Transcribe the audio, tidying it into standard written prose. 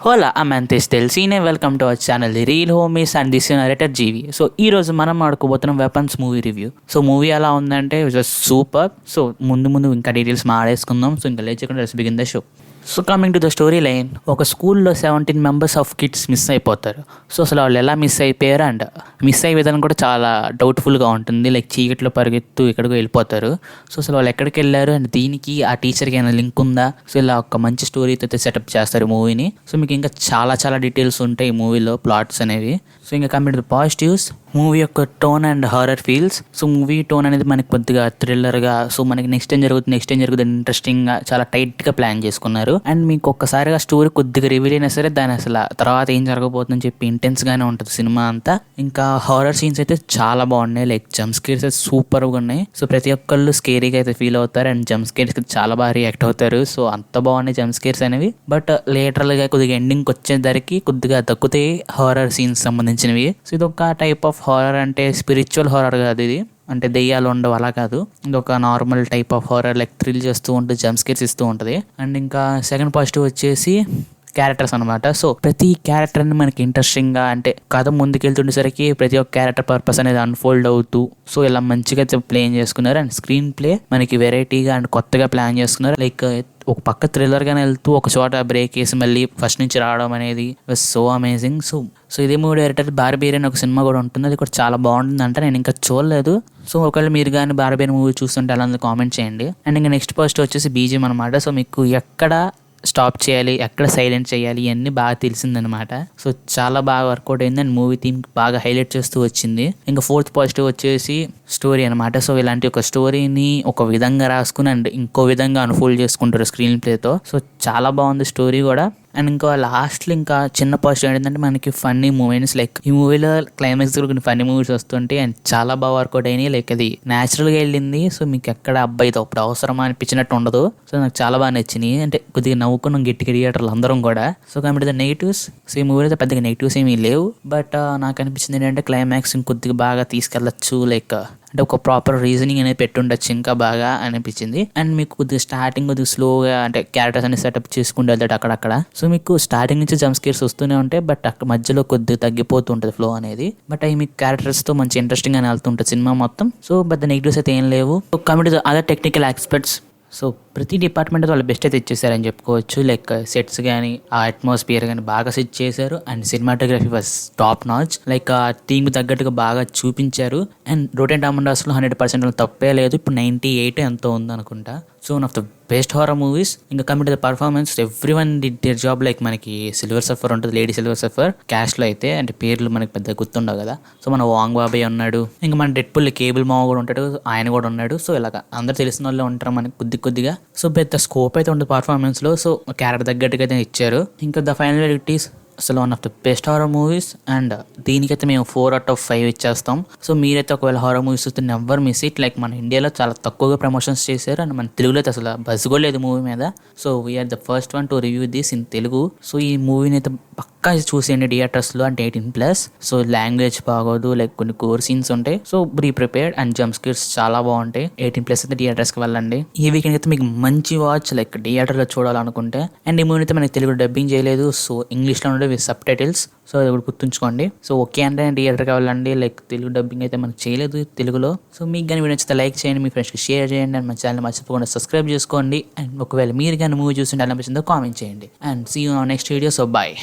హోలా అమంతిస్ తెలిసినే welcome to our channel the reel homies and this narrator Jeevi. So ఈ రోజు మనం ఆడుకోబోతున్నాం weapons movie review. So movie ఎలా ఉందంటే జస్ట్ సూపర్. సో ముందు ఇంకా డీటెయిల్స్ మాడేసుకుందాం. సో ఇంకా లేచకుండా let's begin the show. So coming to the storyline, ఒక స్కూల్లో 17 మెంబర్స్ ఆఫ్ కిడ్స్ మిస్ అయిపోతారు. సో అసలు వాళ్ళు ఎలా మిస్ అయిపోయారు అండ్ మిస్ అయ్యే విధానం కూడా చాలా డౌట్ఫుల్గా ఉంటుంది. లైక్ చీకట్లో పరిగెత్తు ఎక్కడికో వెళ్ళిపోతారు. సో అసలు వాళ్ళు ఎక్కడికి వెళ్ళారు అండ్ దీనికి ఆ టీచర్కి ఏమైనా లింక్ ఉందా? సో ఇలా ఒక మంచి స్టోరీతో అయితే సెటప్ చేస్తారు మూవీని. సో మీకు ఇంకా చాలా డీటెయిల్స్ ఉంటాయి ఈ మూవీలో, ప్లాట్స్ అనేవి. సో ఇంకా coming to the positives, movie యొక్క tone and horror feels. So movie tone అనేది మనకి కొద్దిగా థ్రిల్లర్గా, సో మనకి నెక్స్ట్ ఏం జరుగుతుంది ఇంట్రెస్టింగ్గా చాలా టైట్గా ప్లాన్ చేసుకున్నారు. అండ్ మీకు ఒక్కసారిగా స్టోరీ కొద్దిగా రివీల్ అయినా సరే దాని అసలు తర్వాత ఏం జరగబోతుందని చెప్పి ఇంటెన్స్గానే ఉంటుంది సినిమా అంతా. ఇంకా హారర్ సీన్స్ అయితే చాలా బాగున్నాయి. లైక్ జంప్ స్కేర్స్ అయితే సూపర్గా ఉన్నాయి. సో ప్రతి ఒక్కళ్ళు స్కేరీగా అయితే ఫీల్ అవుతారు అండ్ జంప్ స్కేర్స్కి చాలా బాగా రియాక్ట్ అవుతారు. సో అంత బాగున్నాయి జంప్ స్కేర్స్ అనేవి. బట్ లేటర్గా కొద్దిగా ఎండింగ్కి వచ్చేసరికి కొద్దిగా తగ్గుతాయి హారర్ సీన్స్ సంబంధించినవి. సో ఇది ఒక టైప్ ఆఫ్ హారర్, అంటే స్పిరిచువల్ హారర్ కాదు ఇది, అంటే దెయ్యాలు ఉండవు అలా కాదు. ఇది ఒక normal type of horror, like thrill చేస్తూ ఉంటుంది, జంప్ స్కేర్స్ ఇస్తూ ఉంటుంది. అండ్ ఇంకా సెకండ్ పాజిటివ్ వచ్చేసి క్యారెక్టర్స్ అనమాట. సో ప్రతి క్యారెక్టర్ని మనకి ఇంట్రెస్టింగ్గా, అంటే కథ ముందుకెళ్తుండేసరికి ప్రతి ఒక్క క్యారెక్టర్ పర్పస్ అనేది అన్ఫోల్డ్ అవుతూ సో ఇలా మంచిగా ప్లాన్ చేసుకున్నారు. అండ్ స్క్రీన్ ప్లే మనకి వెరైటీగా అండ్ కొత్తగా ప్లాన్ చేసుకున్నారు. లైక్ ఒక పక్క థ్రిల్లర్గానే వెళ్తూ ఒక చోట బ్రేక్ వేసి మళ్ళీ ఫస్ట్ నుంచి రావడం అనేది వాజ్ సో అమేజింగ్. సో ఇదే మూవీ డైరెక్టర్ బార్బియర్ అని ఒక సినిమా కూడా ఉంటుంది, అది కూడా చాలా బాగుంటుంది అంటే నేను ఇంకా చూడలేదు. సో ఒకవేళ మీరు కానీ బార్బియర్ మూవీ చూస్తుంటే అలా కామెంట్ చేయండి. అండ్ ఇంకా నెక్స్ట్ పోస్ట్ వచ్చేసి బీజిఎం అనమాట. సో మీకు ఎక్కడ స్టాప్ చేయాలి, ఎక్కడ సైలెంట్ చేయాలి ఇవన్నీ బాగా తెలిసిందనమాట. సో చాలా బాగా వర్కౌట్ అయింది అండ్ మూవీ థీమ్ బాగా హైలైట్ చేస్తూ వచ్చింది. ఇంకా ఫోర్త్ పాజిటివ్ వచ్చేసి స్టోరీ అనమాట. సో ఇలాంటి ఒక స్టోరీని ఒక విధంగా రాసుకుని అండ్ ఇంకో విధంగా అన్ఫోల్డ్ చేసుకుంటారు స్క్రీన్ ప్లేతో. సో చాలా బాగుంది స్టోరీ కూడా. అండ్ ఇంకా లాస్ట్లో ఇంకా చిన్న పాజిటివ్ ఏంటంటే మనకి ఫన్నీ మూమెంట్స్, లైక్ ఈ మూవీలో క్లైమాక్స్ కూడా కొన్ని ఫన్నీ మూవీస్ వస్తుంటాయి అండ్ చాలా బాగా వర్కౌట్ అయినాయి. లైక్ అది న్యాచురల్గా వెళ్ళింది. సో మీకు ఎక్కడ అబ్బాయితో అప్పుడు అవసరమా అనిపించినట్టు ఉండదు. సో నాకు చాలా బాగా నచ్చినాయి, అంటే కొద్దిగా నవ్వుకున్నాం గట్టి థియేటర్లు అందరం కూడా. సో కాబట్టి ద నెగిటివ్స్, సో ఈ మూవీలో పెద్దగా నెగిటివ్స్ ఏమీ లేవు. బట్ నాకు అనిపించింది ఏంటంటే క్లైమాక్స్ ఇంకొద్దిగా బాగా తీసుకెళ్ళచ్చు, లైక్ అంటే ఒక ప్రాపర్ రీజనింగ్ అనేది పెట్టుండొచ్చు ఇంకా బాగా అనిపించింది. అండ్ మీకు కొద్దిగా స్టార్టింగ్ కొద్దిగా స్లోగా, అంటే క్యారెక్టర్స్ అనేది సెటప్ చేసుకుంటూ వెళ్తాడు అక్కడక్కడ. సో మీకు స్టార్టింగ్ నుంచి జంప్ స్కేర్స్ వస్తూనే ఉంటాయి, బట్ అక్కడ మధ్యలో కొద్దిగా తగ్గిపోతూ ఉంటుంది ఫ్లో అనేది. బట్ అవి మీకు క్యారెక్టర్స్తో మంచి ఇంట్రెస్టింగ్ అని వెళ్తుంటుంది సినిమా మొత్తం. సో బట్ నెగిటివ్స్ అయితే ఏం లేవు. So coming to the other technical aspects, so ప్రతి డిపార్ట్మెంట్ వాళ్ళు బెస్ట్ అయితే ఇచ్చేసారని చెప్పుకోవచ్చు. లైక్ సెట్స్ కానీ ఆ అట్మాస్ఫియర్ కానీ బాగా సెట్ చేశారు and cinematography was top notch. Like ఆ థీమ్ తగ్గట్టుగా బాగా చూపించారు. అండ్ రోటెన్ టామండాస్లో 100% తప్పే లేదు, ఇప్పుడు 98 ఎంతో ఉంది అనుకుంటా. So one of the best horror movies. ఇంకా coming to the performance, every one did their job. Like మనకి సిల్వర్ సఫర్ ఉంటుంది, లేడీ సిల్వర్ సఫర్ క్యాస్ట్లో అయితే, అంటే పేర్లు మనకి పెద్ద గుర్తుండవు కదా. సో మన వాంగ్ బాబాయ్ ఉన్నాడు, ఇంకా మన డెడ్పుల్ కేబుల్ మావ కూడా ఉంటాడు, ఆయన కూడా ఉన్నాడు. సో ఇలాగా అందరు తెలిసిన వాళ్ళే ఉంటారు మనకి కొద్దిగా. సో పెద్ద స్కోప్ అయితే ఉంటుంది పర్ఫార్మెన్స్లో. సో క్యారెక్టర్ తగ్గట్టుగా అయితే ఇచ్చారు. ఇంకా ద ఫైనల్ ఇట్ అసలు one of the best horror movies. And దీనికైతే మేము 4/5 ఇచ్చేస్తాం. సో మీరైతే ఒకవేళ హారర్ మూవీస్ చూస్తే నెవర్ మిస్ ఇట్. లైక్ మన ఇండియాలో చాలా తక్కువగా ప్రమోషన్స్ చేశారు అండ్ మన తెలుగులో అయితే అసలు బజ్ కూడా లేదు మూవీ మీద. So we're the first one to review this in Telugu. So ఈ మూవీని అయితే పక్కా చూసేయండి థియేటర్స్లో, అంటే 18+. సో లాంగ్వేజ్ బాగోదు, లైక్ కొన్ని కోర్ సీన్స్ ఉంటాయి. So pre prepared and jump scares చాలా బాగుంటాయి. 18+ అయితే థియేటర్స్కి వెళ్ళండి. ఈ వీకెండ్ అయితే మీకు మంచి వాచ్, లైక్ థియేటర్లో చూడాలనుకుంటే. అండ్ ఈ మూవీ అయితే మనకి తెలుగు డబ్బింగ్ చేయలేదు, సో ఇంగ్లీష్లో ఉండే విత్ సబ్ టైటిల్స్. సో అది కూడా గుర్తుంచుకోండి. సో ఓకే అంటే థియేటర్కి వెళ్ళండి. లైక్ తెలుగు డబ్బింగ్ అయితే మనకు చేయలేదు తెలుగులో. సో మీకు కానీ వీడియో నచ్చితే లైక్ చేయండి, మీ ఫ్రెండ్స్కి షేర్ చేయండి అండ్ మన ఛానల్ మర్చిపోకుండా సబ్స్క్రైబ్ చేసుకోండి. అండ్ ఒకవేళ మీరు కానీ మూవీ చూస్తుంటే అనిపించిందో కామెంట్ చేయండి. And see you next video. So bye.